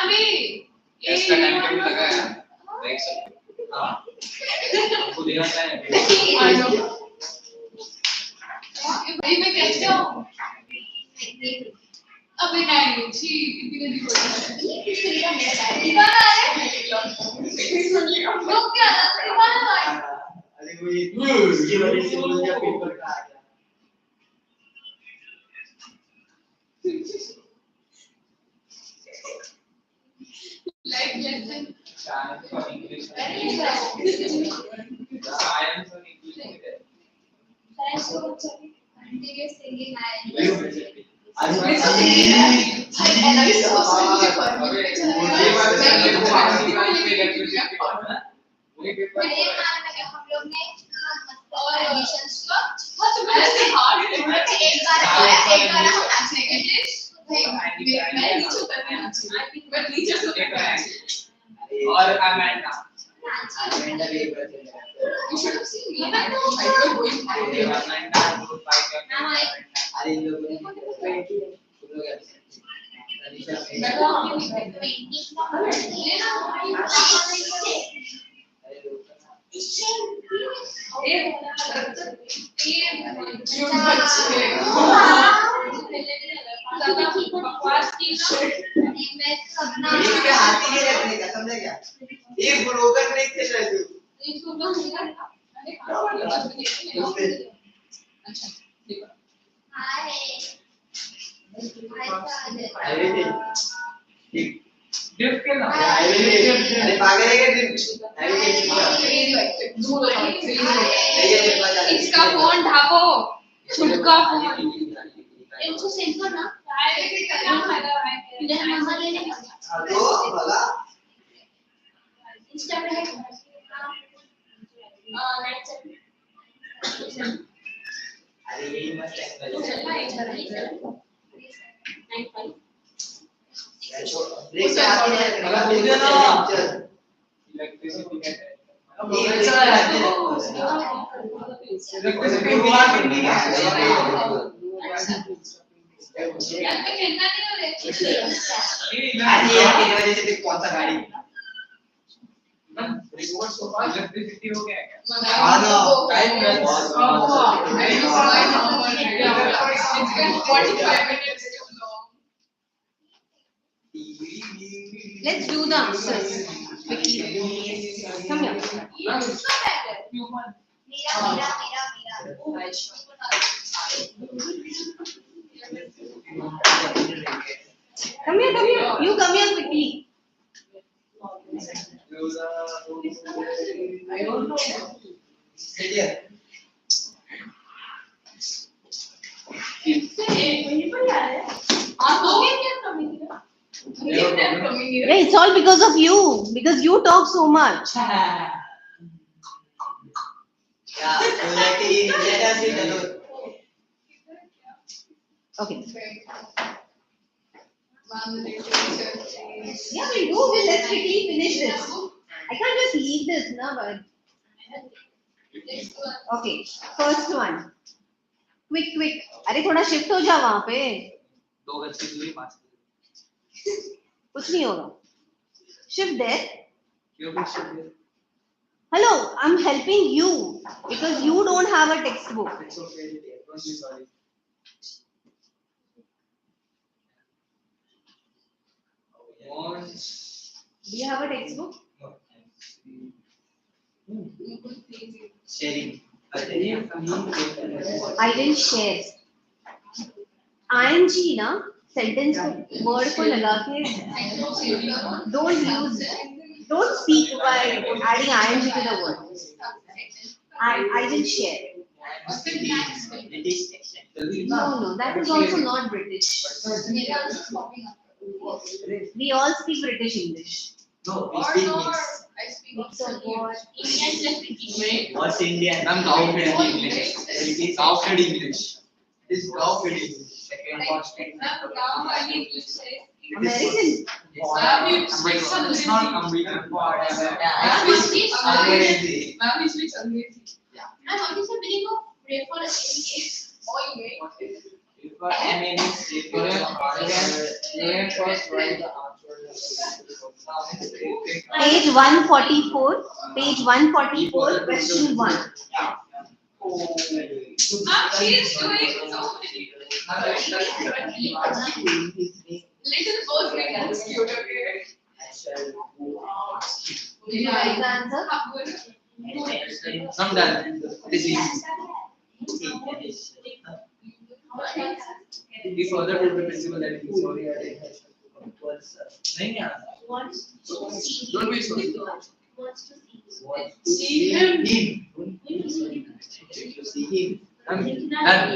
भी इसका time table लगा है देख सकते हां आपको देना है आई नो ये मैं कैसे हूं अबे नहीं छी कितनी गंदी बोल रहा है ये किस तरीका मेरा डायरी कहां आ रहा है लोग क्या कहां आ रहा है अरे वो ये वाली से बोल दिया पेपर का आ गया लाइक लेसन science और इंग्लिश Science science और इंग्लिश को continuous thinking है हम लोग ने एडिशंस को एक बार हम इंग्लिश मैं नीचे उतरने बट नीचे से और अमेंडा अमेंडा भी एक बार चले you should have seen me I was going Amanda group 5 का अरे इन लोगों ने तुम लोग एक ब्रोकर नहीं खेल रहे थे अच्छा गिफ्ट के ना अरे पागल है क्या इसका फोन ढाको छुटका फोन इनको सेंड करना इधर नंबर ले ले तो भला इंस्टा पे है अरे यही मस्त ब्रेक से आते हैं मुझे ना चल इलेक्ट्रिसिटी का ये चला रहते हैं इलेक्ट्रिसिटी बिल नहीं है यार मैं खेलना नहीं हो रहे अरे यार की वजह से कौन सा गाड़ी रिपोर्ट सो फार इलेक्ट्रिसिटी हो गया क्या हां ना time Let's do the answers quickly. Come here. मेरा Come here, come here. You come here quickly. I don't know sit here आप लोग क्या कमेंगे Yeah, it's all because of you. Because you talk so much. yeah so let us sit alone Okay. Yeah, Yeah, we'll do. Let's quickly finish this. I can't just leave this, no, but. Okay, first one. Quick, quick. अरे थोड़ा shift हो जा वहाँ पे. 2 गज की दूरी 5 कुछ नहीं होगा. Shift there. क्यों भी shift Hello, I'm helping you because you don't have a textbook. it's okay dear don't be sorry Do you have a textbook? sharing I didn't share. ing ना sentence को word को लगा के don't speak by adding ing to the word. I didn't share. British accent No, that is also not British. We all speak British English. no we speak mix I speak Mix of what? Indian just English. what's Indian ma'am गांव feed English गांव feed English it is cow feeding second first गांव वाली English है American. Ma'am, you speak some it's not American Ma'am, you speak Angrezi Ma'am, you speak English. yeah Ma'am, what is the meaning of pray for a case? Oh, you wait. For MA means Page 144. Page 144. Question 1. She is doing so many. Little both make us cute, okay? Did you write the answer? I'm done. This is the further to the principal that he is sorry. नहीं यार. Don't be sorry. See him. I'm done.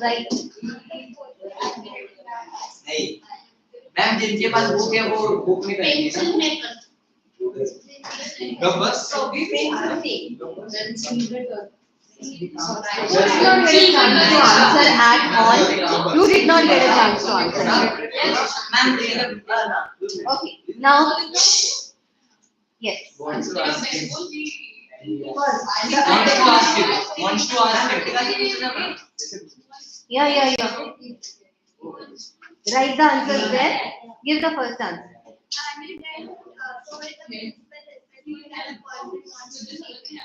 Right. नहीं ma'am जिनके पास book है वो book में करेंगे ना बस. You did not get a chance to answer at all. You did not get a chance to answer. Ma'am Okay. Now. Yes. Wants to ask him. First. Wants to ask him. Yeah. Write the answers there. Give the first answer.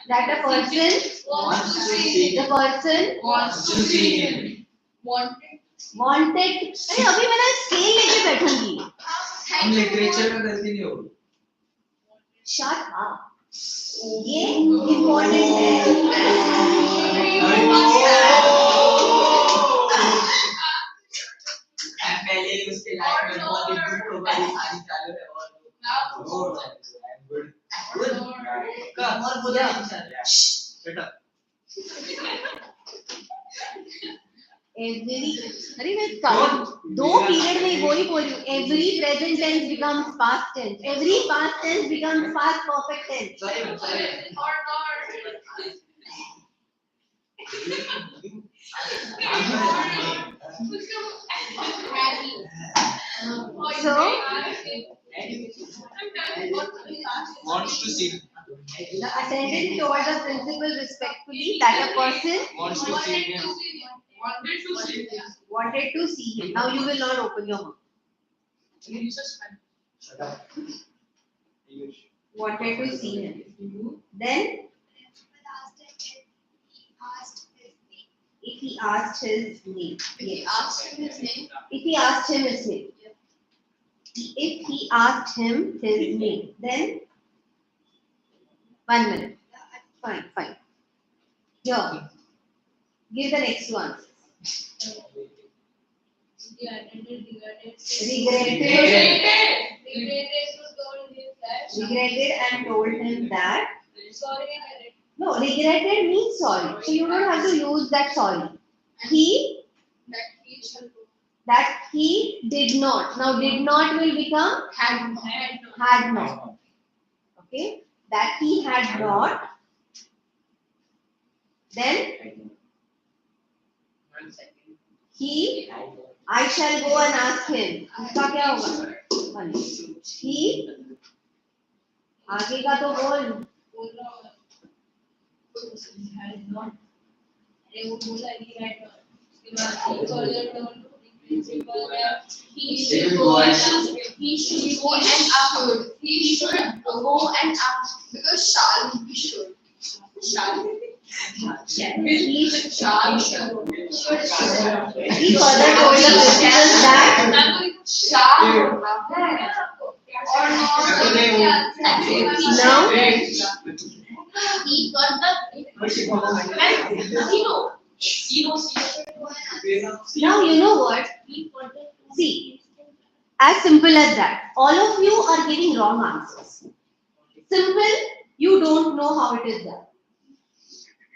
That a person Wants to see. the person Wants to see him. Wanted. wanted. अरे अभी मैं ना scale लेके बैठूंगी. हम literature में गलती नहीं होगी. Shut up. ये important है. पहले ही उसके लाइफ में बहुत ही गुड प्रोफाइल सारी चालू है और गुड और बोलो बेटा Every अरे मैं दो पीरियड में वो ही बोल रही हूँ. Every present tense becomes past tense. Every past tense becomes past perfect tense. Sorry So Wants to see. the attendant told the principal respectfully that a person Wants to see him. wanted to see him. Now you will not open your mouth. Wanted to see him. Then if he asked his name. Yes. If he asked him his name. If he asked him his name, then 1 minute. Fine. Here. Give the next one. Regretted and told him that. No, regretted means sorry. So you don't have to use that sorry. That he did not. Now did not will become had not. Okay. That he had not. Then he. I shall go and ask him. इसका क्या होगा? He. आगे का तो बोल. He should go and ask because shall be should. Shall. He further told the principal that Shall. now He got now you know what? See, as simple as that. All of you are giving wrong answers. Simple, you don't know how it is done.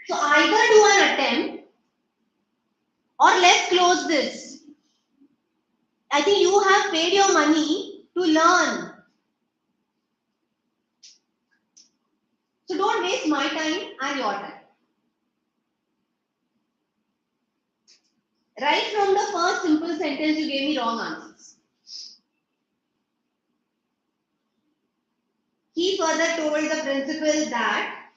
So either do an attempt or let's close this. I think you have paid your money to learn. So don't waste my time and your time. Right from the first simple sentence, you gave me wrong answers. He further told the principal that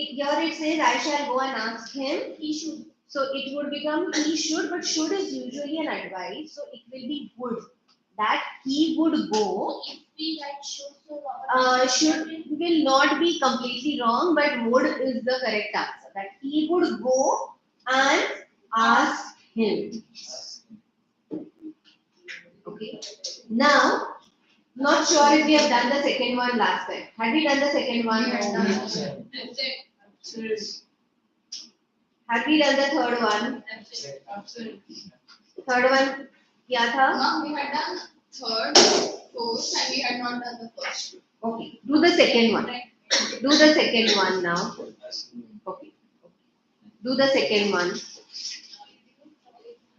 here it says I shall go and ask him. He should. So it would become he should, but should is usually an advice. So it will be would. That he would go. If we write should, so Should will not be completely wrong, but would is the correct answer. That he would go and ask him. Okay. Now, not sure if we have done the second one last time. Had we done the second one? that's it. Had we done the third one? Absolutely. Third one, क्या था? Mom, we had done third, fourth, and we had not done the first two. Okay. Do the second one. Do the second one now. Okay. Do the second one.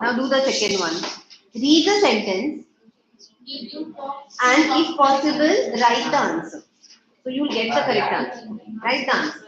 Now do the second one. Read the sentence and if possible, write the answer. So you will get the correct answer. Write the answer.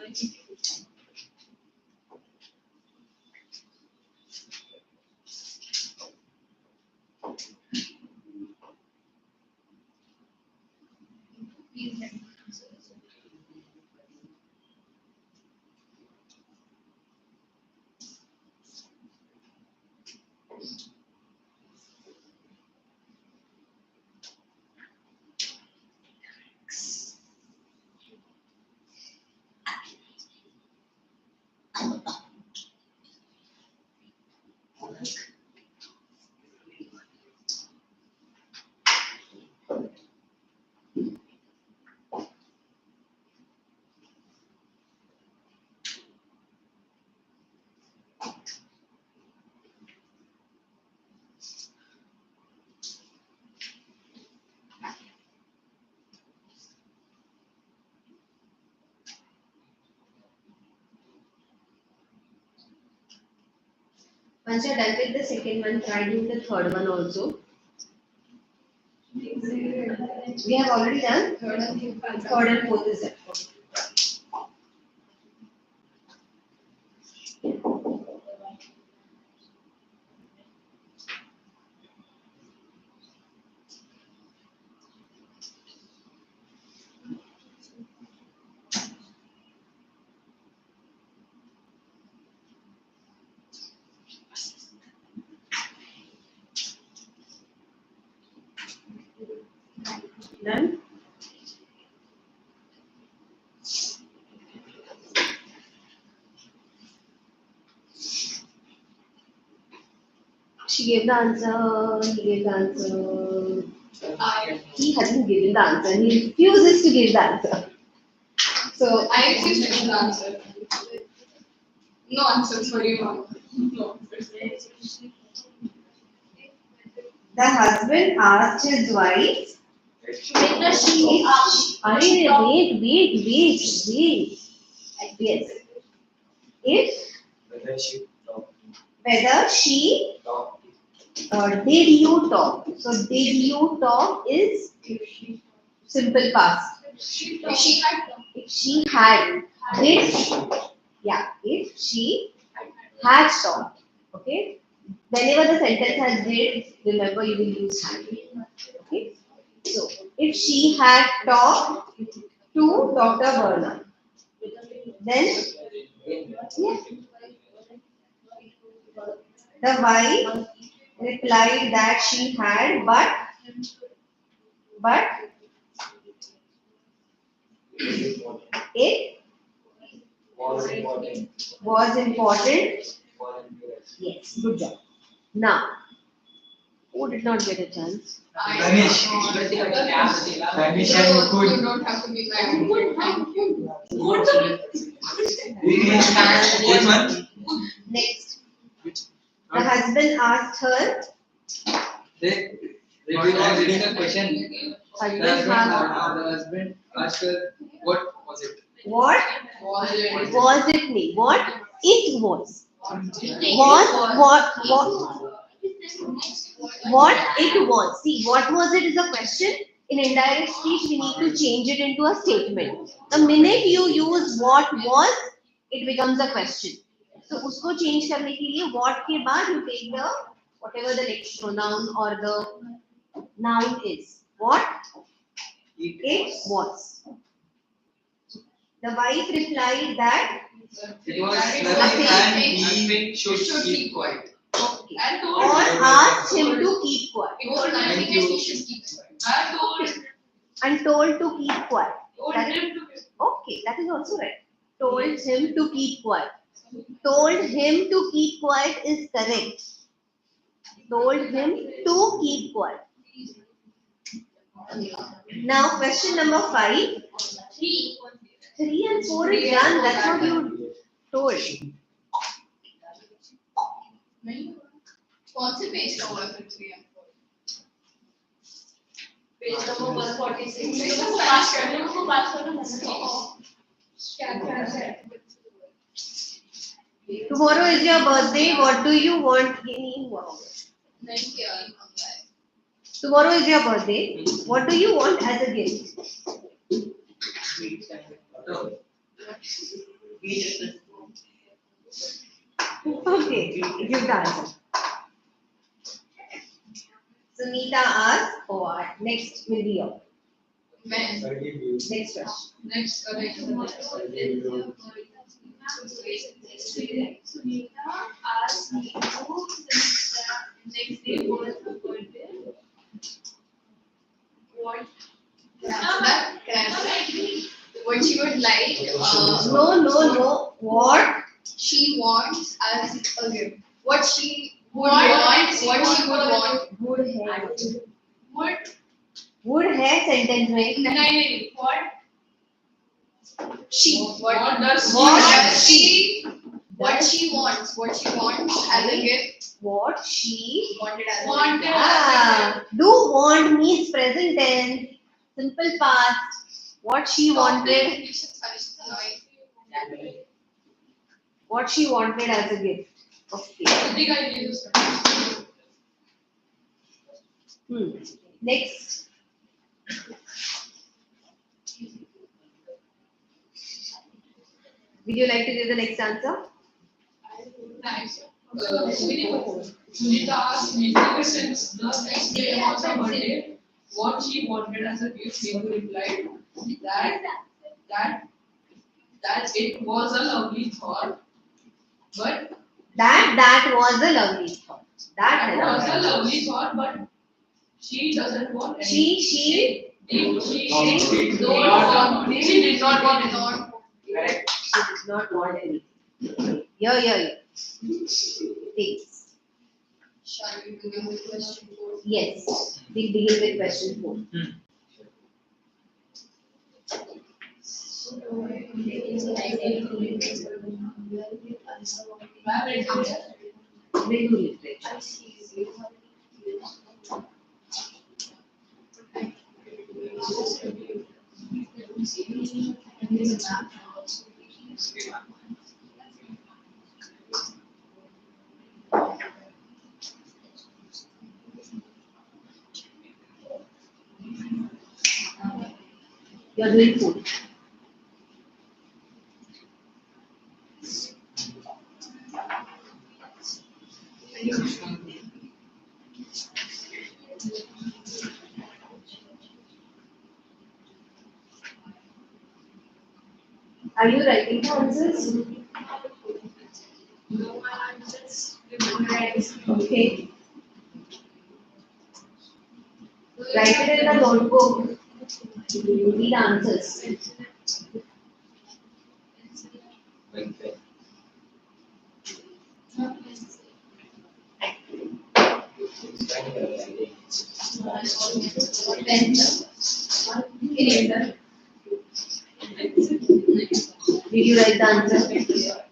Once you're done with the second one, try doing the third one also. We have already done third and fourth is it. Done? She gave the answer, he gave the answer. He hasn't given the answer, he refuses to give the answer. So I refuse to give the answer. No answer for you, Mom. No answer. The husband asked his wife, Whether she wait. Yes. If whether she did you talk? So did you talk is simple past. If she had If she had did if she had talked. Okay. Whenever the sentence has did, remember you will use had. Okay. So if she had talked to Dr. Verna, then the wife replied that she had, but it was important. Yes, good job. Now, who did not get a chance? Manish. Manish and You Mukund. don't have to be my thank you. Which one? Next, the husband asked her. They were not reading the question. Husband The asked, husband asked her, what was it? what Was it? was it? Me? What it was? What it was. See, what was it is a question. In indirect speech, we need to change it into a statement. The minute you use what was, it becomes a question. So, उसको change करने के लिए what के बाद you take the whatever the next pronoun or the noun is. What it was. The wife replied that It was nothing. nothing and he should keep quiet. Okay. And told Or asked him to keep quiet. It was nothing and he should keep quiet. And told And told to keep quiet. That is, him to okay, that is also right. Told him to keep quiet. Told him to keep quiet is correct. Told him to keep quiet. Now question number 5. 3 and 4 is done. That's what you told. कौन से page का हुआ फिर 3 and 4 page number 146 इसको पास करना क्या क्या है Tomorrow is your birthday. What do you want? नहीं किया Tomorrow is your birthday. What do you want as a gift? Okay, give the answer. Sunita asked what? Next will be your. मैं Next question. next Sunita asked me to next day was her birthday. What? What she would like? No. What? She wants as a gift. What she would want? What she would want? Would have. What? Would have sentence में. नहीं. What? She. What does she wants? What she wants as a gift? What she Wanted as a wanted. gift. Do want means present tense, simple past. What she wanted. What she wanted as a gift. Okay. Next. Would you like to give the next answer? Nice. Sunita asked me since the next day was her birthday, what she wanted as a gift. He replied that it was a lovely thought, but That was a lovely thought. that was a lovely thought, but she doesn't want anything. She She did not want it. Correct. She did not want anything. Yeah. Thanks. Shall we begin with question 4? Yes. We'll begin with question 4. We'll do literature. You are doing food. Are you writing the answers? No, I'm just memorizing. Okay. Write it in the notebook. Read the answers. Did you write the answer?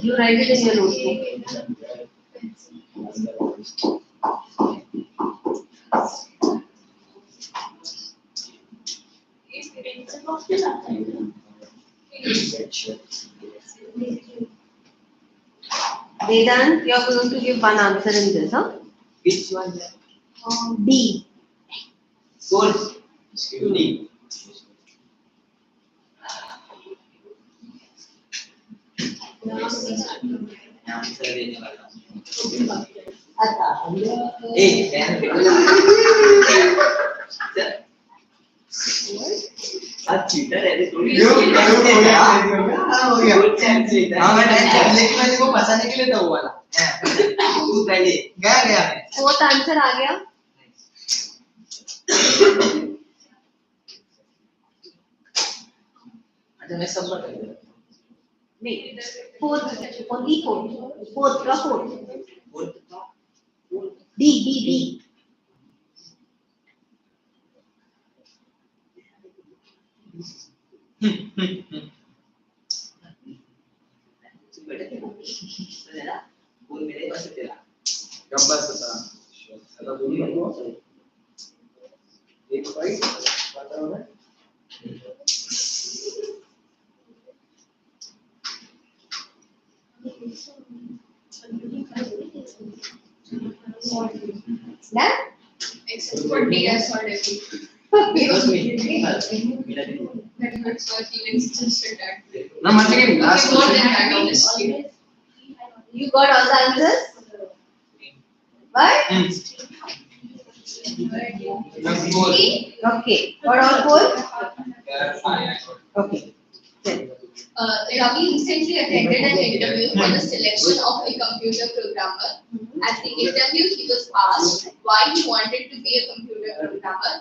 You write it in your notebook. Vedant, you are going to give one answer in this, huh? Which one? D. Gold. D. Answer देने वाला एक आप cheater है थोड़ी यो, हो गया हाँ हो गया गुड चांस चीटर हाँ मैं लेकिन मैंने को फंसाने के लिए था वो वाला तू पहले गया मैं फोर्थ आंसर आ गया. अच्छा मैं सब बता दूँ नहीं, फोर्थ, ओनली फोर्थ. फोर्थ का फोर्थ. D. बोल मेरे पास है तेरा कब बस बता अगर दूरी है एक पॉइंट बताओ ना Done? Except for DS or W. बस मेरा That hurts my feelings just at that. ना मान लीजिए last Okay, more than that, honestly. You got all the answers? What? Okay. Got all four? Okay. Then. Ravi recently attended an interview for the selection of a computer programmer. At the interview, he was asked why he wanted to be a computer programmer.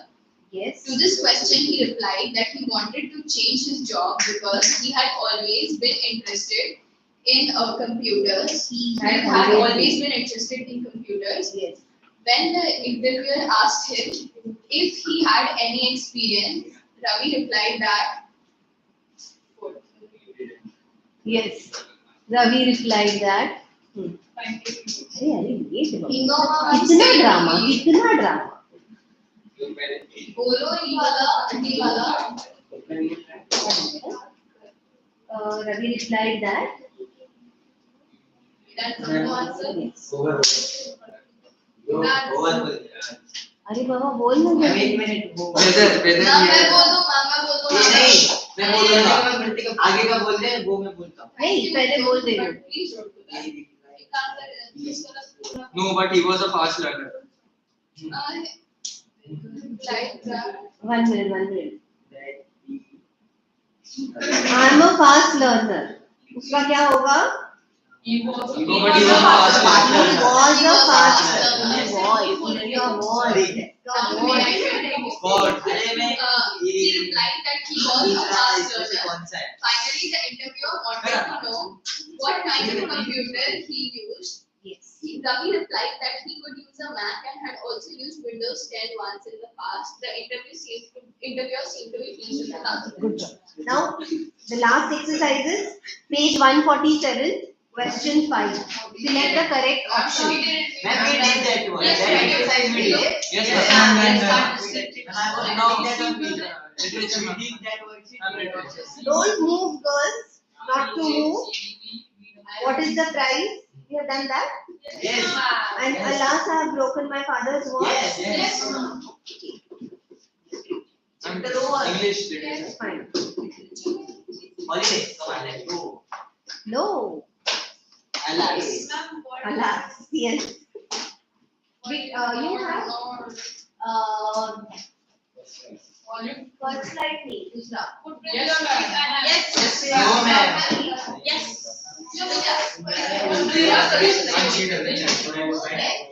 Yes. To this question, he replied that he wanted to change his job because he had always been interested in computers. He had always been interested in computers. Yes. When the interviewer asked him if he had any experience, Ravi replied that. Yes. Ravi replied that. अरे कितना drama. बोलो ई वाला D वाला. Ravi replied that. That's the answer. अरे बाबा बोल ना. एक minute weather ना मैं बोल दूं, मैं बोल दूं. नहीं मैं बोल रहा हूँ मैं कृतिक आगे का बोल दे वो मैं बोलता हूँ नहीं पहले बोल दे. Please don't do that. एक answer just for us पूरा. No, but he was a fast learner. Like that. 1 minute. I am a fast learner. उसका क्या होगा? He was But he was a fast learner. Was a fast learner. God अरे मैं He replied that he was a fast इसमें से learner. कौन सा है Finally, the interviewer wanted to know what kind of computer he used. Yes. Ravi replied that he could use a Mac and had also used Windows 10 once in the past. The interviewer seemed to be pleased with the answer. Good job. Now the last exercise is page 147, question 5. Select the correct option. मैं भी did that one Yes, that right. exercise video Yes, yes ma'am. and I was not that on literature we did that worksheet Don't move, girls. Not to move. What is the prize? You have done that? yes And alas, I have broken my father's watch. yes English literature. Fine. holiday come on let's go No. alas Alas, yes. You have first slide me. दूसरा. Yes, ma'am. Yes. no ma'am Yes.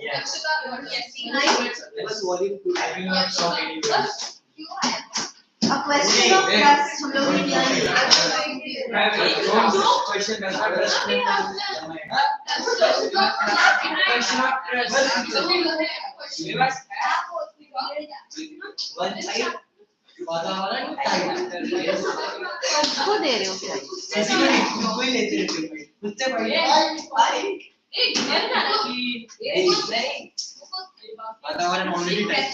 yes That was volume 2. I will not talk anymore. A question of trust हम लोग ने Question does not one side वातावरण किसको दे रहे हो क्या? किसी को नहीं कोई लेते रहते मुझसे भाई वातावरण already type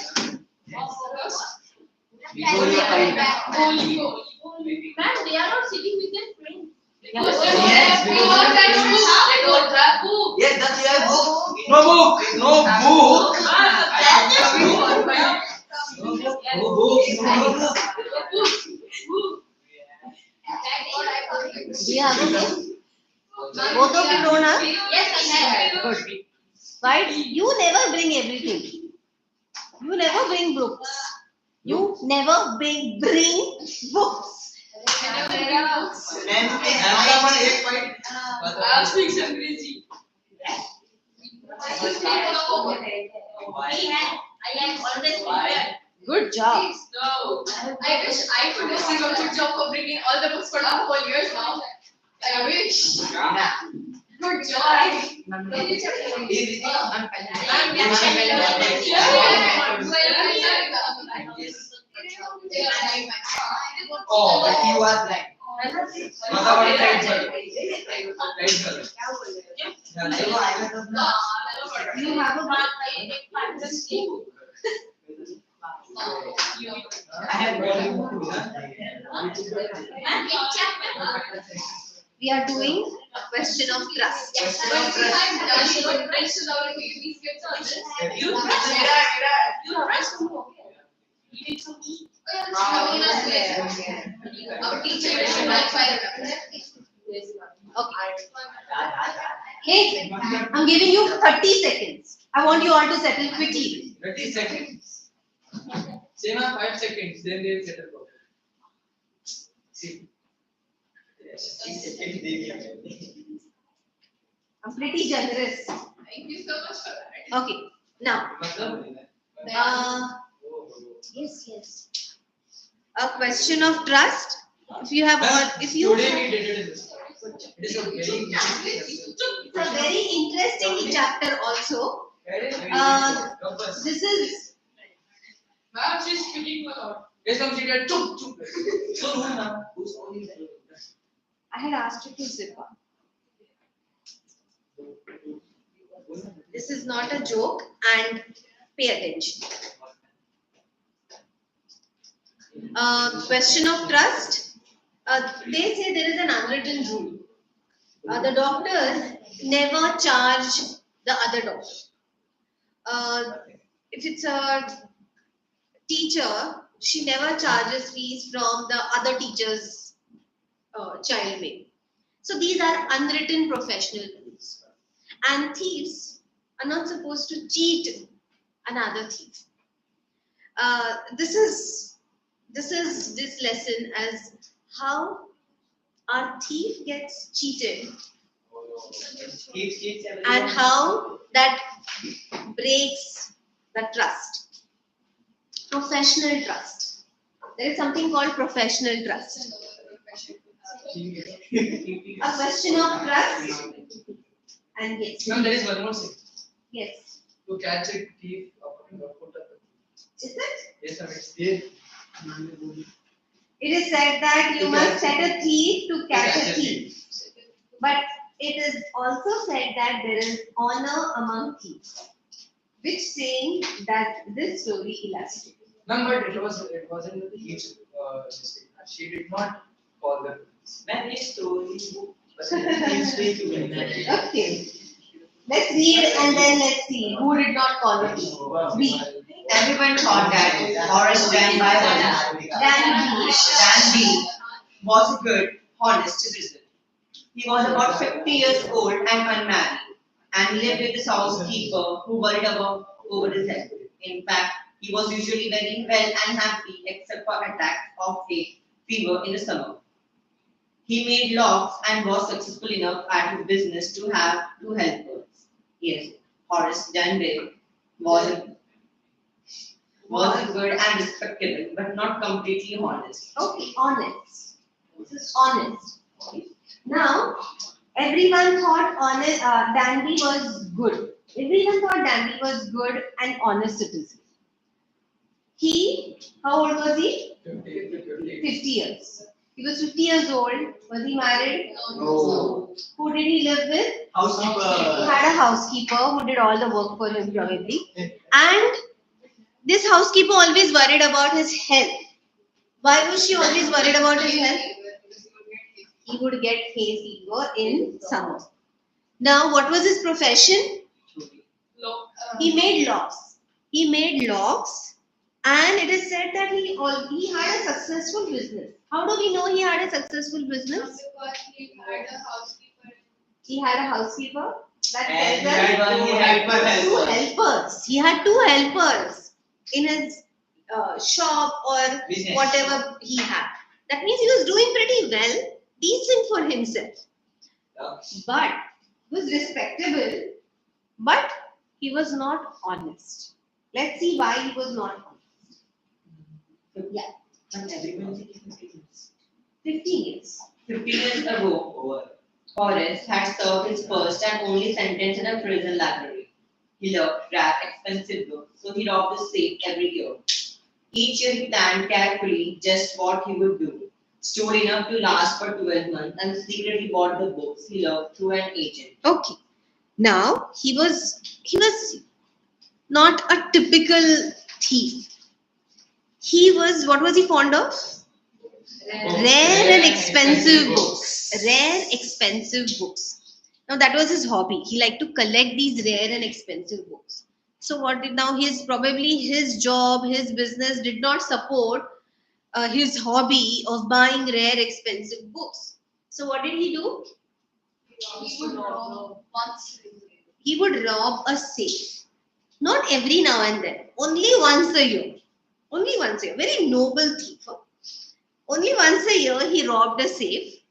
Man, they are not sitting with their friends. Yes, yes that's your book No book. No book. no book Do you have a book? Both of you don't have? Yes, I have. Good. Right? You never bring everything. You never bring books. You never bring books. I speak Angrezi. Good job. No. I wish I could do a good job for bringing all the books for the whole years now. I wish. Good job. Oh, but he was like. You have a book. I have We are doing a question of trust. Our teacher should not fire. Okay, I'm giving you 30 seconds. I want you all to settle quickly. 30 seconds. Say now 5 seconds, then they will settle down. See. I'm pretty generous. Thank you so much for that. Okay, now, yes. A question of trust. If you have all, if you. Today we did it in this. It is a very It's a very interesting chapter also. This is. Ma'am, she's speaking a lot. Yes, I'm sitting at chup. So no, ma'am. Who's only there? I had asked you to zip up. This is not a joke, and pay attention. Question of trust. They say there is an unwritten rule. The doctors never charge the other doctor. If it's a teacher, she never charges fees from the other teacher's child way. So these are unwritten professional rules. And thieves are not supposed to cheat another thief. This is this lesson as how our thief gets cheated and how that breaks the trust. Professional trust. There is something called professional trust. A question of trust. And yes. Ma'am, there is one more thing. Yes. To catch a thief, put up. Is it? Yes, ma'am. It's there. It is said that you must set a thief to catch a thief. But it is also said that there is honor among thieves. Which saying does this story illustrate? Ma'am, but it wasn't the thief's mistake. She did not call the police. Man, his story book. Okay. Let's read and then let's see who did not call the police. B. Everyone thought that Horace Dan B was a good, honest citizen. He was about 50 years old and unmarried, and lived with his housekeeper who worried over his health. In fact, he was usually very well and happy except for attacks of fever in the summer. He made locks and was successful enough at his business to have 2 helpers. Yes, Horace Danby was good and respectable, but not completely honest. Okay, honest. This is honest. Okay. Now, everyone thought Danby was good. Everyone thought Danby was good and honest citizen. How old was he? 50 years. He was 50 years old. Was he married? No. Who did he live with? He Housekeeper. had a housekeeper who did all the work for him probably. And this housekeeper always worried about his health. Why was she always worried about his health? He would get hay fever in summer. Now, what was his profession? He made locks. And it is said that he had a successful business. How do we know he had a successful business? Because he had a housekeeper. He had a housekeeper. That And tells us he had 2 helpers. He had 2 helpers in his shop or Business. whatever he had. That means he was doing pretty well, decent for himself. Yeah. But he was respectable, but he was not honest. Let's see why he was not honest. Yeah, And everyone is 50 years. 15 years. 50 years ago, Over. Horace had served his first and only sentence in a prison library. He loved rare, expensive books, so he robbed the safe every year. Each year he planned carefully just what he would do. Stored enough to last for 12 months and secretly bought the books he loved through an agent. Okay. Now he was not a typical thief. He was, what was he fond of? Rare and expensive books. Rare, expensive books. Now that was his hobby. He liked to collect these rare and expensive books. So what did now his job, his business did not support his hobby of buying rare, expensive books. So what did he do? He would rob once a year. He would rob a safe. Not every now and then. Only once a year. Only once a year. Very noble thief. Only once a year he robbed a safe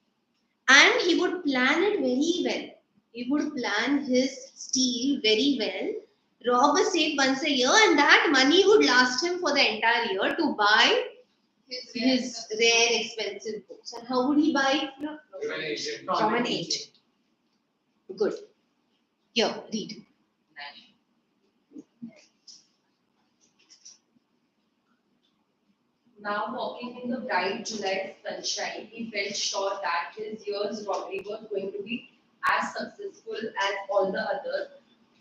and he would plan it very well. He would plan his steal very well, rob a safe once a year, and that money would last him for the entire year to buy his rare, expensive books. And how would he buy it? From an agent. Good. Here, read. Now walking in the bright July sunshine, he felt sure that his year's robbery was going to be as successful as all the others.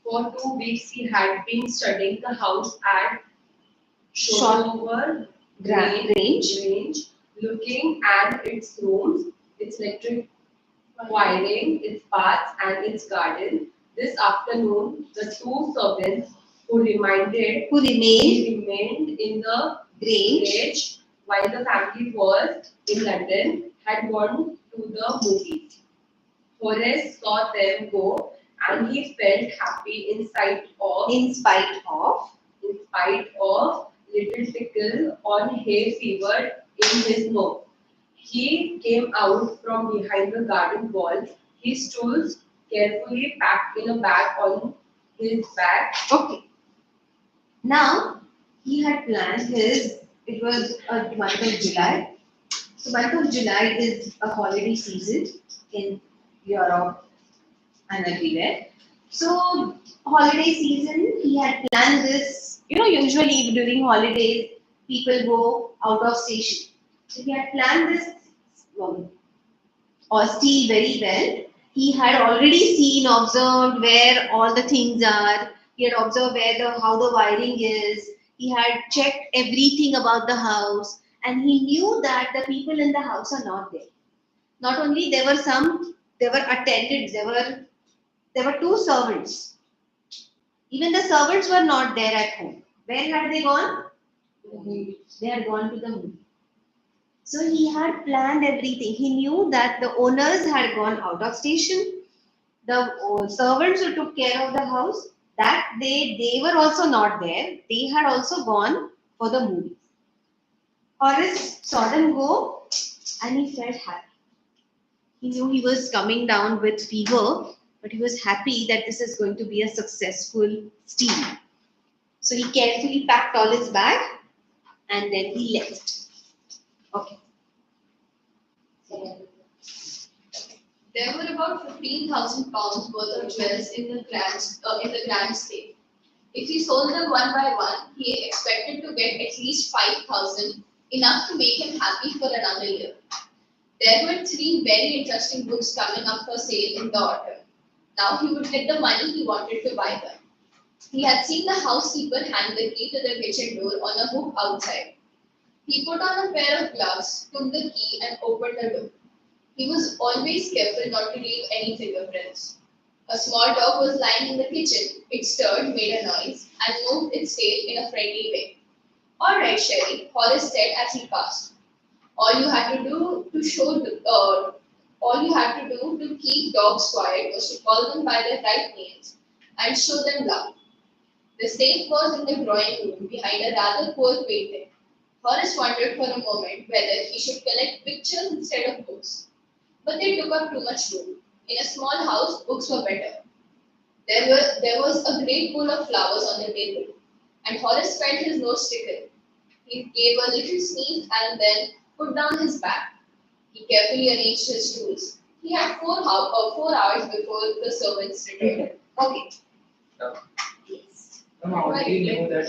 For 2 weeks, he had been studying the house at Shotover range, looking at its rooms, its electric wiring, its baths, and its garden. This afternoon, the two servants who remained in the Grange, while the family was in London, had gone to the movies. Horace saw them go and he felt happy In spite of. little tickle on hay fever in his nose. He came out from behind the garden wall, his tools carefully packed in a bag on his back. Okay. Now he had planned it was a month of July. So month of July is a holiday season in Europe and everywhere. So holiday season, he had planned this. Usually during holidays, people go out of station. So he had planned this steal very well. He had already observed where all the things are. He had observed how the wiring is. He had checked everything about the house, and he knew that the people in the house are not there. Not only there were attendants. There were two servants. Even the servants were not there at home. Where had they gone? They had gone to the movie. So he had planned everything. He knew that the owners had gone out of station. The servants who took care of the house, that they were also not there. They had also gone for the movie. Horace saw them go and he felt happy. He knew he was coming down with fever, but he was happy that this is going to be a successful steal. So he carefully packed all his bag and then he left. Okay. There were about 15,000 pounds worth of jewels in the grand safe. If he sold them one by one, he expected to get at least 5,000, enough to make him happy for another year. There were 3 very interesting books coming up for sale in the autumn. Now he would get the money he wanted to buy them. He had seen the housekeeper hang the key to the kitchen door on a hook outside. He put on a pair of gloves, took the key, and opened the door. He was always careful not to leave any fingerprints. A small dog was lying in the kitchen. It stirred, made a noise, and moved its tail in a friendly way. "All right, Sherry," Horace said as he passed. All you had to do to keep dogs quiet was to call them by their right names and show them love. The safe was in the drawing room behind a rather poor painting. Horace wondered for a moment whether he should collect pictures instead of books. But they took up too much room. In a small house, books were better. There was a great pool of flowers on the table, and Horace felt his nose tickle. He gave a little sneeze and then put down his bag. He carefully arranged his tools. He had 4 hours before the servants returned. Okay. Yes. How did he know that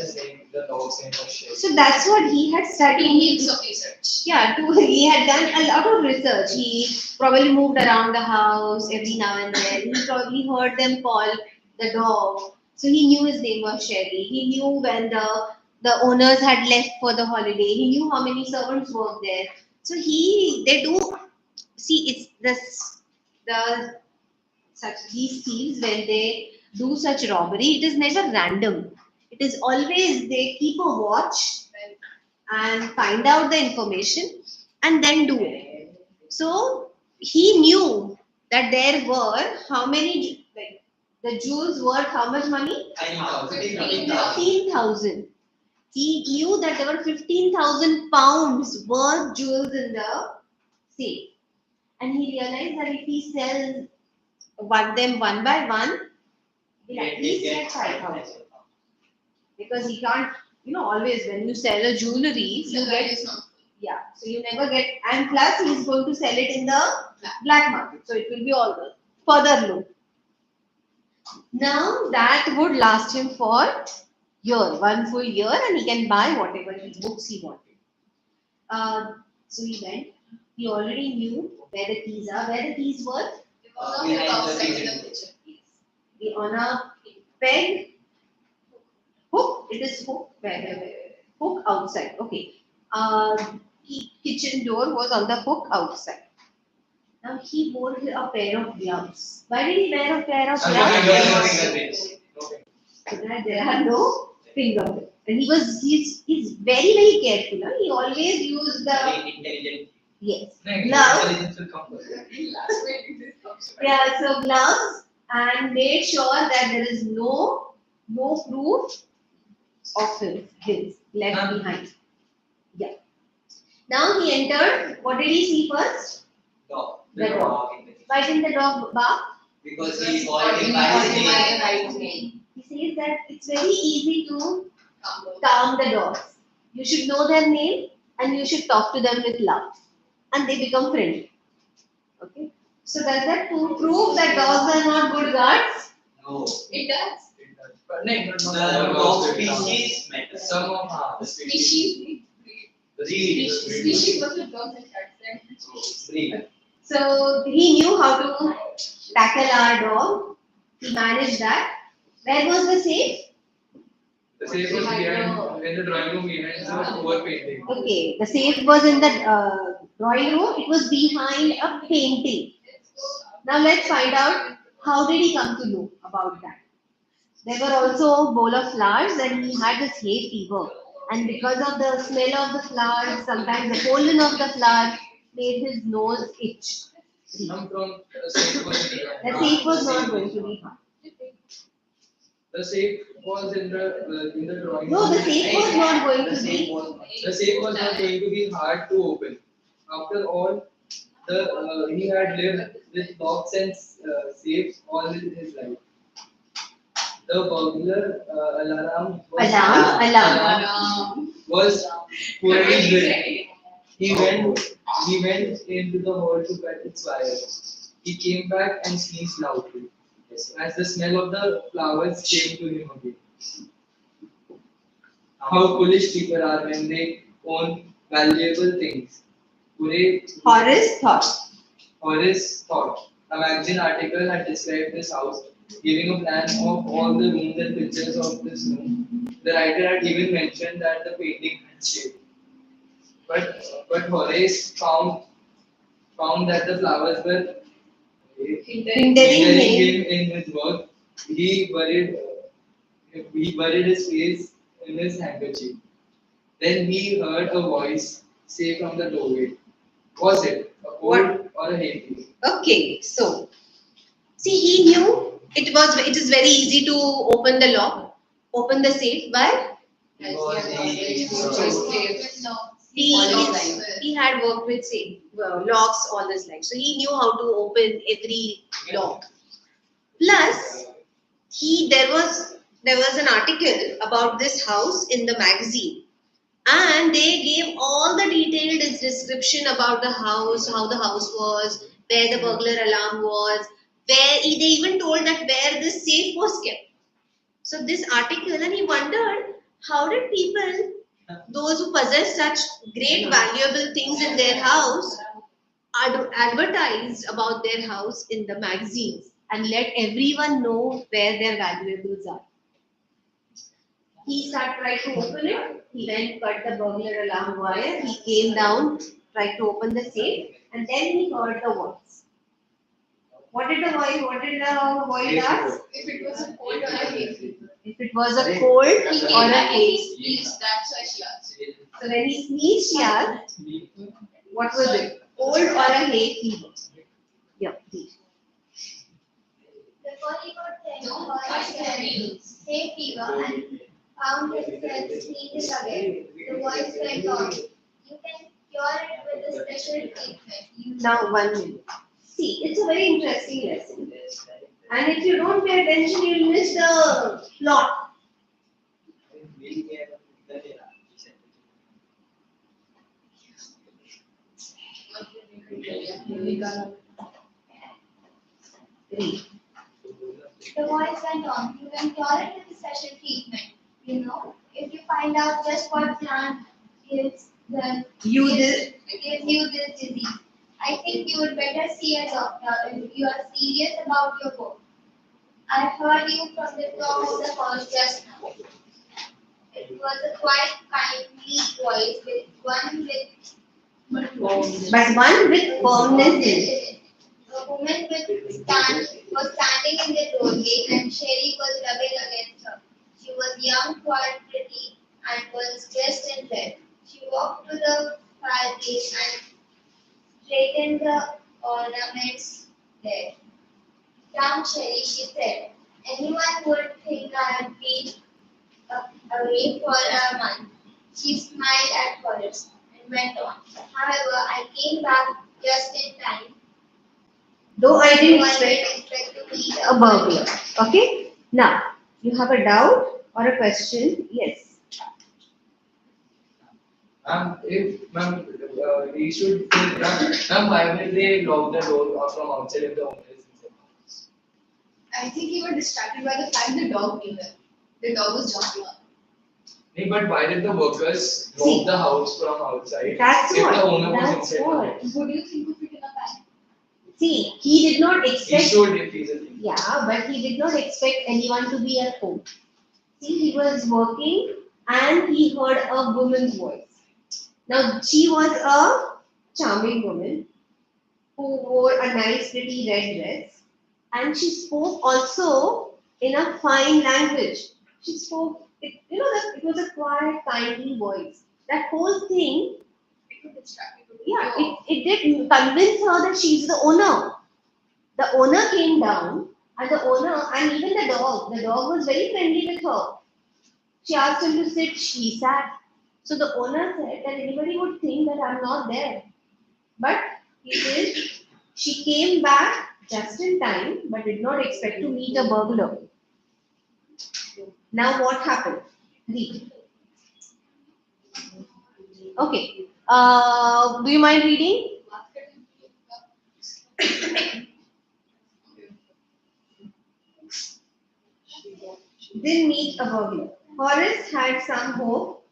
the dog's name was Shelly? So that's what he had 2 studied. weeks of research. Yeah, he had done a lot of research. He probably moved around the house every now and then. He probably heard them call the dog. So he knew his name was Sherry. He knew when the owners had left for the holiday. He knew how many servants worked there. So they do see it's the such these thieves when they do such robbery, it is never random. It is always they keep a watch and find out the information and then do it. So he knew that there were how many, like the jewels worth how much money? 15,000. He knew that there were 15,000 pounds worth jewels in the safe. And he realized that if he sells them one by one, he'll at least get 5,000. Because he can't, always when you sell a jewelry, you get, yeah, so you never get, and plus he's going to sell it in the black market, so it will be all the further low. Now that would last him for one full year, and he can buy whatever books he wanted. So he went. He already knew where the keys are. Where the keys were? It was on the top side of the picture. On a peg. Hook. It is hook. Where? Hook outside. Okay. Kitchen door was on the hook outside. Now he wore a pair of gloves. Why did he wear a pair of gloves? So that there are no fingerprints. And he's very, very careful. Huh? He always used the gloves. Yeah, so gloves, and made sure that there is no proof of his left behind. Yeah. Now he entered. What did he see first? Dog. The dog. Why didn't the dog bark? Because he called him by his name. Right name. He says that it's very easy to calm the dogs. You should know their name and you should talk to them with love, and they become friendly. Okay. So does that prove that dogs are not good guards? No. It does. But the dog species matter. Some of the species. Species was a dog and cats. Breed. So he knew how to tackle our dog. He managed that. Where was the safe? The safe was behind in the drawing room behind the poor painting. Okay, the safe was in the drawing room. It was behind a painting. Now let's find out how did he come to know about that. There were also a bowl of flowers and he had this hay fever. And because of the smell of the flowers, sometimes the pollen of the flowers made his nose itch. Come from the safe was in the The safe was not going to be hard. The safe was in the drawing No, room. the safe was not going to be. The safe was not going to be hard to open. After all, he had lived with locks and safes all his life. The burglar alarm was poorly built. He went into the hall to cut its wire. He came back and sneezed loudly as the smell of the flowers came to him again. How foolish people are when they own valuable things. Horace thought. A magazine article had described this house, giving a plan of all the rooms and pictures of this room. The writer had even mentioned that the painting had shaped. But Horace found that the flowers were hindering him in his work. He buried his face in his handkerchief. Then he heard a voice say from the doorway, "Was it a cold or a hay fever?" Okay, so see, he knew it is very easy to open the lock. open the safe by he had worked with safe locks all his life, so he knew how to open every lock. Plus, there was an article about this house in the magazine, and they gave all the detailed description about the house, how the house was, where the burglar alarm was, where they even told that where this safe was kept. So this article, and he wondered how did people, those who possess such great valuable things in their house, advertised about their house in the magazines and let everyone know where their valuables are. He started trying to open it. He went, cut the burglar alarm wire. He came down, tried to open the safe, and then he heard the voice. What did the voice ask? If it was a cold or a hay fever. If it was a cold He or came a back and he hay. sneezed, that's why she asked. So when he sneezed, she asked, what was it? Cold or a hay fever? Yeah, please. Before he could think, Horace had hay fever and found himself sneezing again. The voice went on. You can cure it with a special treatment. Now 1 minute. See, it's a very interesting lesson. And if you don't pay attention, you'll miss the plot. Read. The voice went on. You can cure it with a special treatment. You know, if you find out just what plant gives You this. gives you this disease. I think you would better see a doctor if you are serious about your work. I heard you from the top of the hall just now. It was a quiet, kindly voice with one with But one with firmness in it. a woman was standing in the doorway and Sherry was rubbing against her. She was young, quite pretty, and was dressed in red. She walked to the fireplace and straightened the ornaments there. Young Sherry, she said, anyone would think I had been away for a month. She smiled at Horace and went on. However, I came back just in time. Though I didn't I expect didn't expect to meet a burglar. Okay? Now, you have a doubt or a question? Yes. We should think, why will they lock the door from outside if the owner is inside? I think he was distracted by the fact the dog came in. The dog was jumping up. Nee, but why did the workers See, lock the house from outside That's if what. the owner was That's inside? what. Would you think of it in a panic? See, he did not He expect. should if he's a thief. Yeah, but he did not expect anyone to be at home. See, he was working and he heard a woman's voice. Now, she was a charming woman who wore a nice, pretty red dress, and she spoke also in a fine language. She spoke, it was a quiet, kindly voice. That whole thing, It would distract you. yeah, it did convince her that she's the owner. The owner came down, and even the dog was very friendly with her. She asked him to sit, she sat. So the owner said that anybody would think that I'm not there. But he did. She came back just in time, but did not expect to meet a burglar. Now what happened? Read. Okay. Do you mind reading? Didn't meet a burglar. Horace had some hope.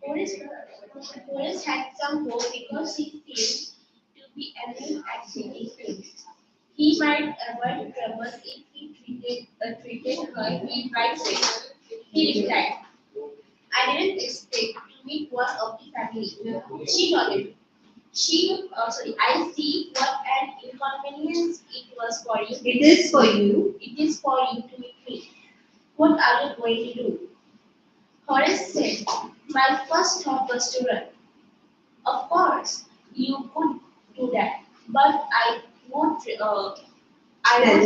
Horace had some hope because he seemed to be aiming at silly things. He might avoid trouble if he treated her right way. He replied, I didn't expect to meet one of the family. She nodded. I see what an inconvenience it was for you. It is for you. It is for you to meet me. What are you going to do? Horace said, my first thought was to run. Of course, you could do that, but I would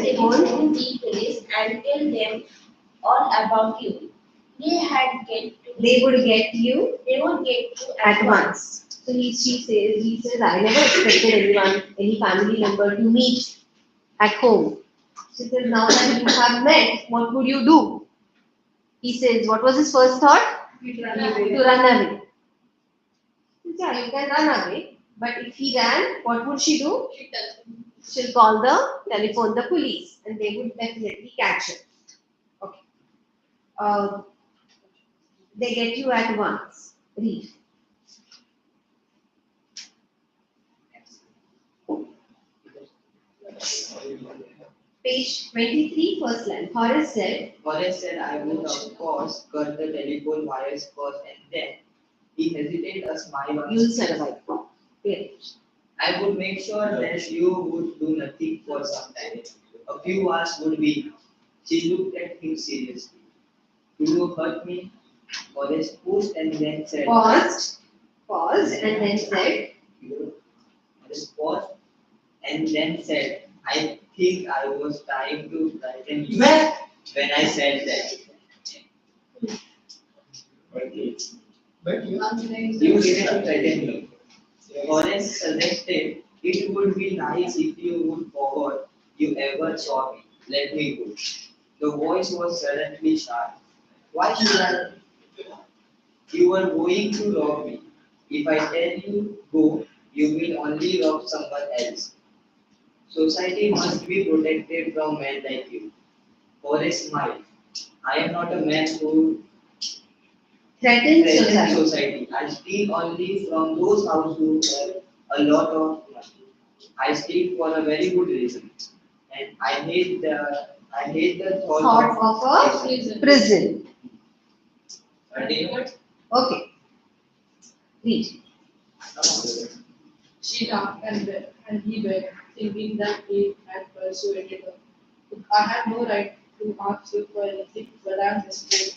inform the police and tell them all about you. They had get to They would get you they would get you at once. So he says, I never expected anyone, any family member to meet at home. She says, now that you have met, what would you do? He says, what was his first thought? To run away. She says, yeah, you can run away. But if he ran, what would she do? She tells him. She'll call the telephone, the police, and they would definitely catch her. Okay. Uh, they get you at once. Read. Page 23, first line. Horace said, I would of course cut the telephone wires first and then. He hesitated a smile on You'll his face. survive. Here. I would make sure that you would do nothing for some time. A few hours would be enough. She looked at him seriously. Will you hurt me? Horace paused and then said, Paused, and then said, Horace paused and then said, I think I was trying to frighten you when I said that. But you You didn't threaten me. Horace suggested it would be nice if you would forget you ever saw me. Let me go. The voice was suddenly sharp. Why should I? You are going to rob me. If I tell you go, you will only rob someone else. Society must be protected from men like you. Horace smiled. I am not a man who threatened threatens society. society. I steal only from those houses who have a lot of money. I steal for a very good reason. And I hate the Thought thought of a Prison. prison. of Okay. Read. She laughed and he wept, thinking that he had persuaded her. "Look, I have no right to ask you for anything, but I am desperate.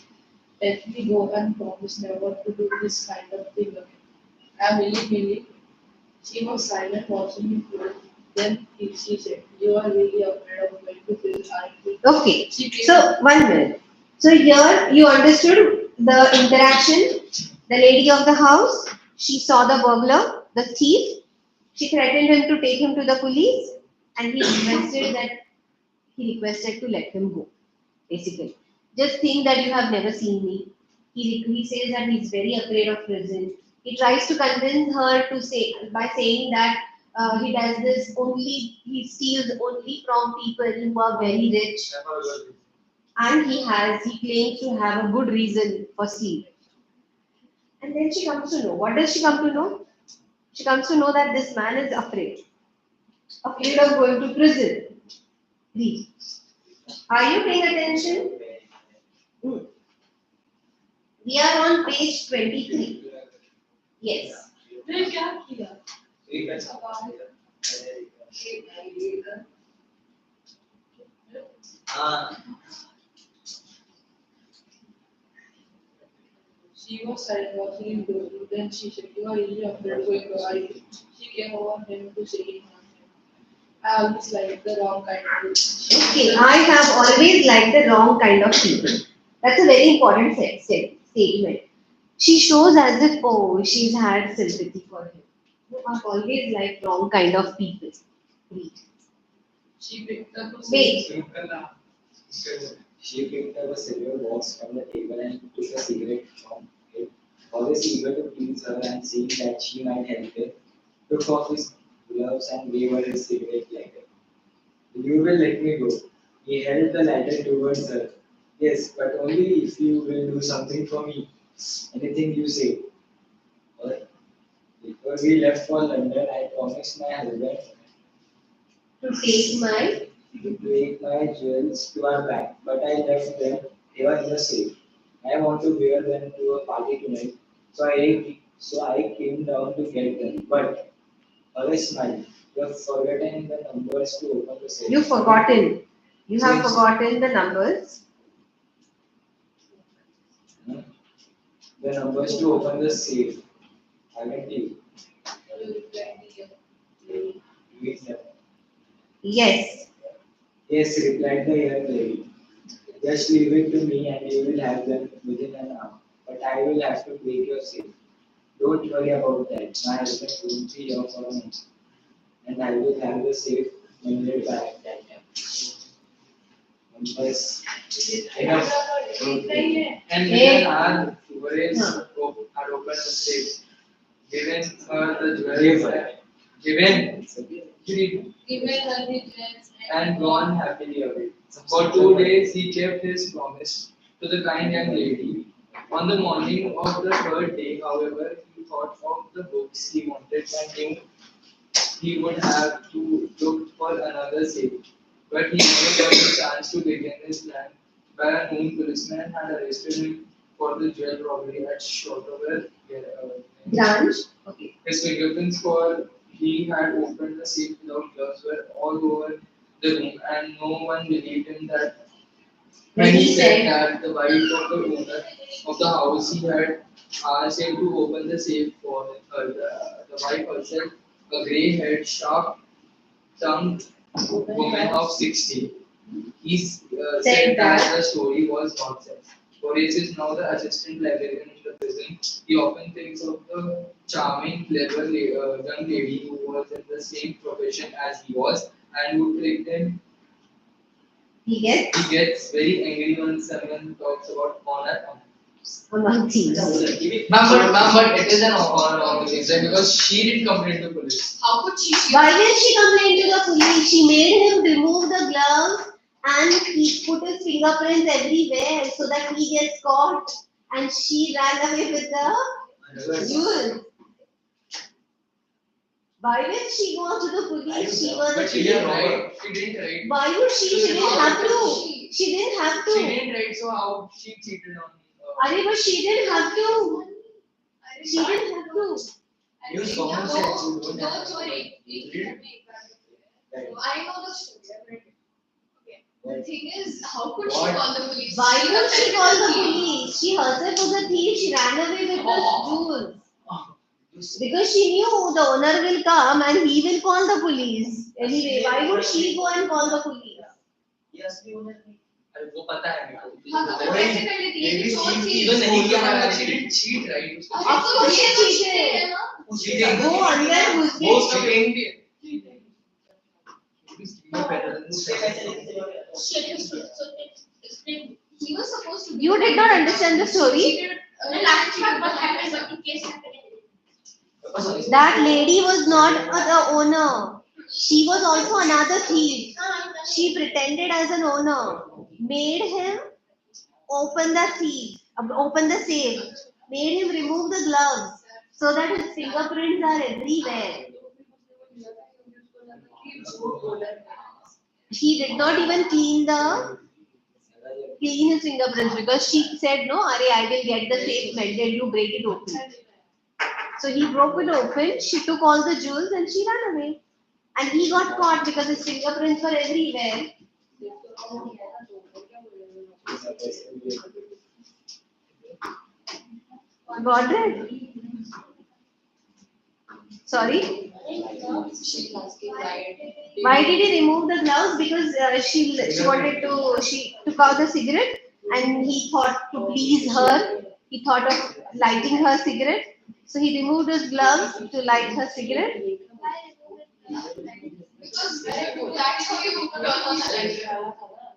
Let me go and promise never to do this kind of thing again. I am really feeling." She was silent, watching him float. Then she said, "You are really afraid of going to prison, aren't you?" Okay. She came So, 1 minute. So, here you understood the interaction. The lady of the house, she saw the burglar, the thief. She threatened him to take him to the police, and he requested to let him go. Basically, just think that you have never seen me. He says that he's very afraid of prison. He tries to convince her to say by saying that he does this only, he steals only from people who are very rich, and he claims to have a good reason for stealing. And then she comes to know. What does she come to know? She comes to know that this man is afraid of going to prison. Read. Are you paying attention? Hmm. We are on page 23. Yes. "फिर क्या किया?" Ah, She was silent, watching him closely. Then she said, "You are really afraid of going to, are you?" She came over him to shaking hands. "I always like the wrong kind of people." Okay, I have always liked the wrong kind of people. That's a very important statement. She shows as if, oh, she's had sympathy for him. No, I've always liked wrong kind of people. Read. She picked up a Wait. she picked up a silver box from the table and took a cigarette from it. Always eager to please her and seeing that she might help him, took off his gloves and gave her his cigarette lighter. You will let me go. He held the lighter towards her. Yes, but only if you will do something for me. Anything you say. Or before we left for London, I promised my husband To take my to take my jewels to our bank, but I left them. They were in the safe. I want to wear them to a party tonight, so I came down to get them. But always smile. You have forgotten the numbers to open the safe. you've forgotten. You have Yes. forgotten the numbers. Hmm? The numbers to open the safe. Haven't you? Read them. Yes. Yes, replied the young lady. They Just leave it to me and you will have them within an hour. But I will have to break your safe. Don't worry about that. My husband won't be here for a month. And I will have the safe mended by that time. Bas, enough. And within our worries had opened the safe, given her the jewels, given Given her the dress and gone happily away. For 2 days he kept his promise to the kind young lady. On the morning of the third day, however, he thought of the books he wanted and knew he would have to look for another safe. But he never got the chance to begin his plan. By a noon, policeman had arrested him for the jewel robbery at Shotover. Branch. Okay. His fingerprints for he had opened the safe without gloves were all over the room, and no one believed him that when he said that the wife of the owner of the house he had asked him to open the safe for her. The wife herself, a grey-haired, sharp-tongued woman of 60. He said that the story was nonsense. Boris is now the assistant librarian in the prison. He often thinks of the charming, clever young lady who was in the same profession as he was and would pretend He gets he gets very angry when someone talks about honor. among thieves. But it is an honor because she did complain to police. how could she? Why did she complain to the police? She made him remove the gloves and he put his fingerprints everywhere so that he gets caught. And she ran away with the jewels. Why did she go to the police? She was a But she thief. didn't write. She didn't write. Why would she? She didn't have to. She didn't have She to. didn't write. So how she cheated on? Arey, but she didn't have to. She didn't have to. You someone said you don't have Don't to. worry. I know the story. Okay. The thing is, how could she What? call the police? Why would she call the police? She herself was a thief. She ran away with the jewels. Because she knew the owner will come and he will call the police. Anyway, why would she go and call the police? Yes, we owner नहीं. अरे वो पता है मेरे को. हाँ, तो कैसे कर लेती है? Maybe चोर she थी। even नहीं किया But होगा. she didn't cheat, right? अब तो ये तो cheating है ना? Cheating. वो अंदर घुस वो गई. उसका पेन भी है. Better than उससे पैसे लेके चले गए. He was supposed to. You did not understand the story. That lady was not the owner. She was also another thief. She pretended as an owner, made him open open the safe, made him remove the gloves so that his fingerprints are everywhere. He did not even clean his fingerprints because she said, no, Are, I will get the safe mended, you break it open. So he broke it open, she took all the jewels and she ran away. And he got caught because his fingerprints were everywhere. Got it? Sorry? Why did he remove the gloves? Because she took out the cigarette and he thought to please her. He thought of lighting her cigarette. So he removed his gloves to light her cigarette. Because that's how you put on the light.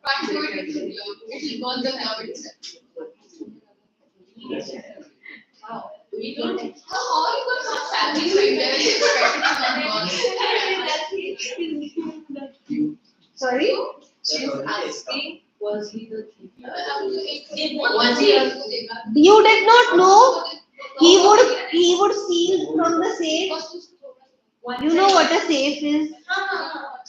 Can't do it with the glove. It will burn the glove itself. We don't. How are you going to have families like that? Sorry? She's asking, was he the thief? Was he? You did not know. He would steal from the safe. You know what a safe is?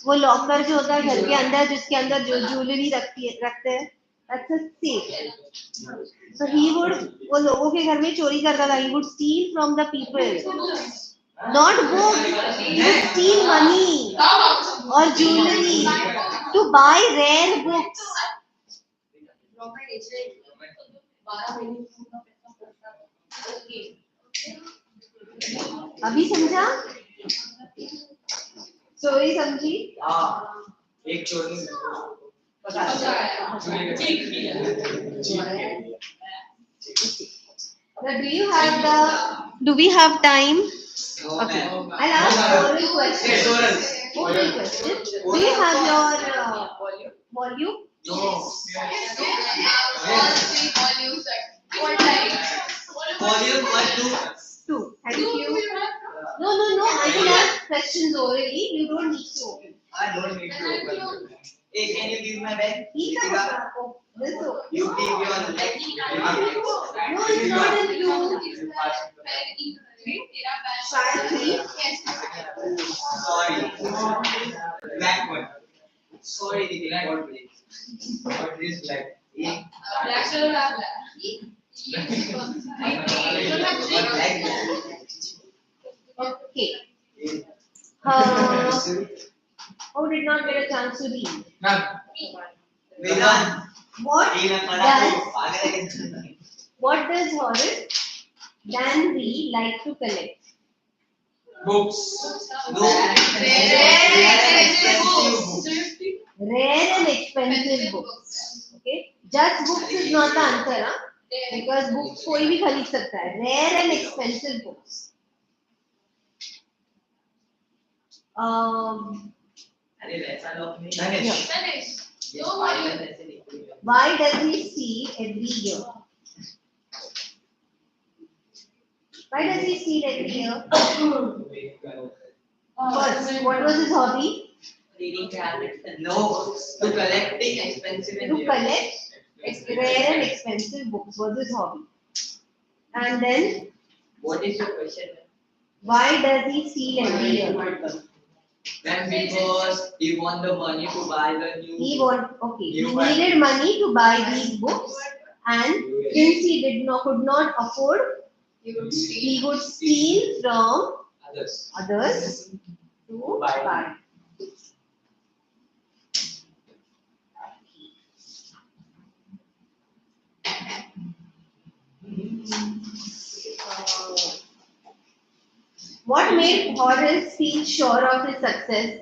वो locker जो होता है घर के अंदर जिसके अंदर जो ज्वेलरी रखते हैं, that's a safe. So he would वो लोगों के घर में चोरी करता था. He would steal from the people, not books. He would steal money or jewelry to buy rare books. अभी समझा? स्टोरी समझी? हाँ एक चोर ने Now, do we have time? Okay. I'll ask oral questions. Oral question. Do you have your volume? All three volumes at one time. Volume 1, 2. 2. Thank you. No. I will ask questions orally. You don't need to open. I don't need to open. Hey, can you give my bag? This open. You give your leg. No, it's not in you. Try 3. Sorry. Black one. Sorry, the black one. What is black? Okay. Who did not get a chance to read? Vedan. What does Horace Dan Reed like to collect? Books. Rare and expensive books. Okay. Just books is not the answer, huh? Because books कोई भी खरीद सकता है. Rare and expensive books. Why does he steal every year? Why does he steal every year? First, what was his hobby? Reading tablets. No, to collecting expensive and To collect rare and expensive books was his hobby. And then, What is your question? why does he steal every year? Then because he want the money to buy the new. He needed money to buy these books, and since he could not afford, he would steal from others to buy. What made Horace feel sure of his success?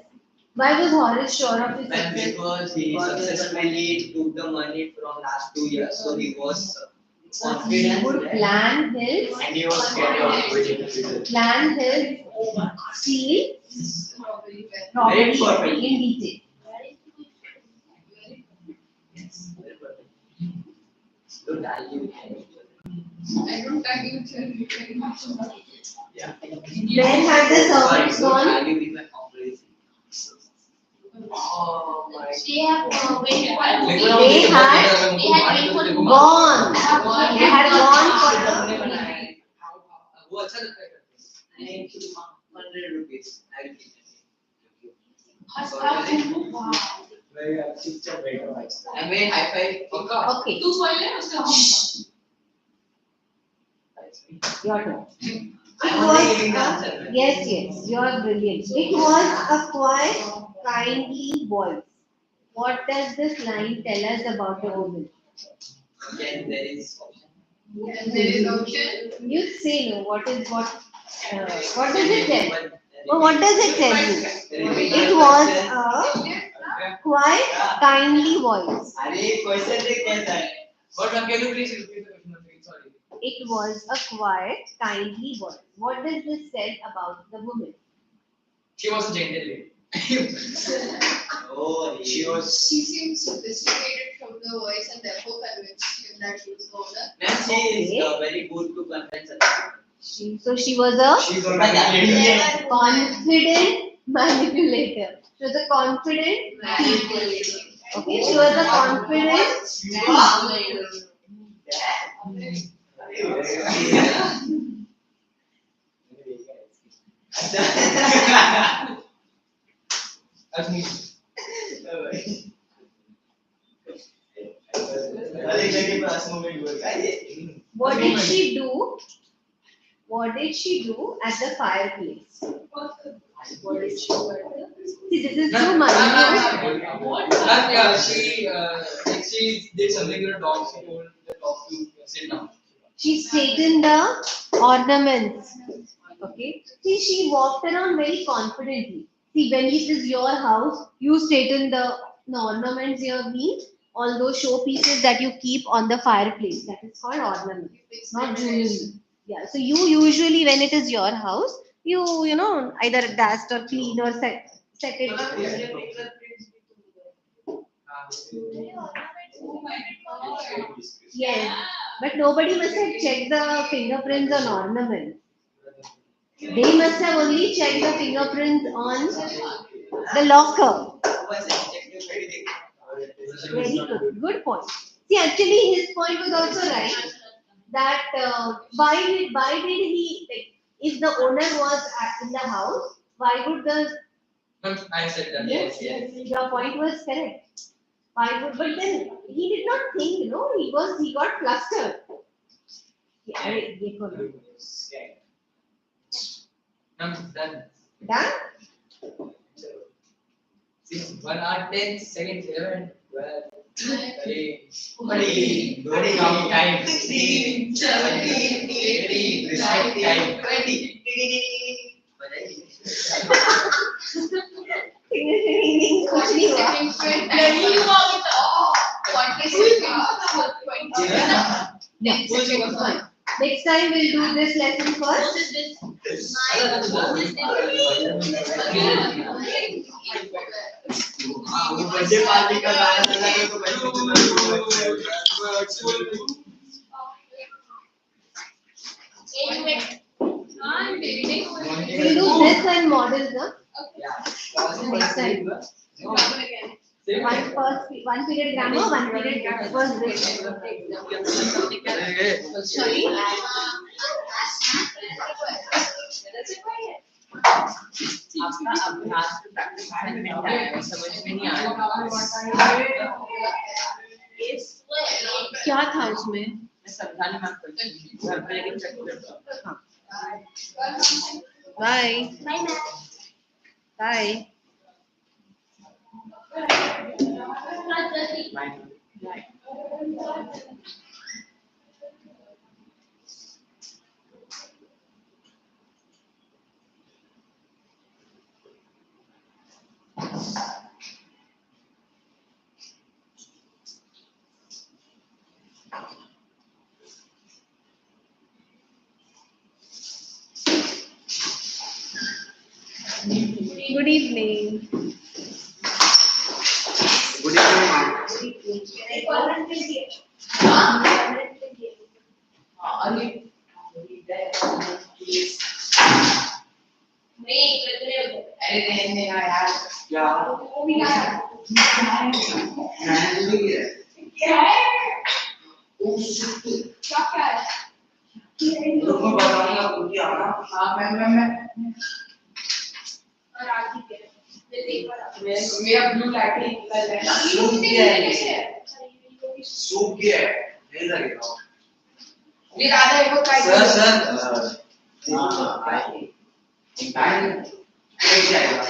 Why was Horace sure of his Then success? because he successfully took the money from last 2 years, so he was He confident would plan his And he was scared of going into prison. steal Very property perfect. in detail. to value. I don't value theory very much. Yeah. When had the servants gone? Value is my comparison. Oh my. They have waited They had gone. They had gone for the वो अच्छा लगता है नहीं 100 rupees I will give Very picture better nice. I made high five. Okay. तू बोल ले उसका Your turn. I was giving the answer. Yes, you are brilliant. It was a quiet, kindly voice. What does this line tell us about the woman? Again, there is option. and there is option. You say no. What does it tell? Well, what does it tell you? It was a quiet, kindly voice. अरे question देख कैसा है But can you please repeat the question again? Sorry. It was a quiet, kindly voice. What does this tell about the woman? She was a gentle lady. Oh, She was She seems sophisticated from the voice and therefore convinced him that she was the owner. man, she is very good to convince others. So she was a she's a manipulator. confident manipulator. She was a confident Manipulator. Okay, she was a confident That's me. What did she do? What did she do at the fireplace? What did she do? See, this is too much. Yeah, she did something to the dog. She told the dog to sit down. She straightened the ornaments. Okay. See, she walked around very confidently. See, when it is your house, you straighten the No, ornaments here means all those show pieces that you keep on the fireplace. That is called ornament, not jewelry. Yeah. So you usually, when it is your house, you know either dust or clean or set it. Yes, but nobody must have checked the fingerprints on ornaments. They must have only checked the fingerprints on the locker. Very good. Good point. See, actually, his point was also right. That why did he like if the owner was in the house, why would the I said that. yes, your point was correct. Why would but then he did not think, he got flustered. Yeah, ये करो. Done. Done? 1 hour 10 seconds, 11, 12, 13, Don't count time. 16, 17, 18, respect time. 20. कुछ नहीं हुआ. Yeah. Next time we'll do this lesson first. Birthday party का गाना चला है तो We'll do this and models, huh? Next time. One period grammar, one period was this. Sorry? आपका अभ्यास तो प्रैक्टिस में है समझ में नहीं आ रहा क्या था उसमें? मैं समझाने में आपको घर पे लेके चेक करता हूं Bye. Bye. Good evening. Good evening क्या रुको बताऊंगा क्योंकि आना हाँ मैं मेरा ब्लू लाइटिंग कल है सूख गया है नहीं लगेगा ये राधा एक वो सर सर हाँ टाइम जाएगा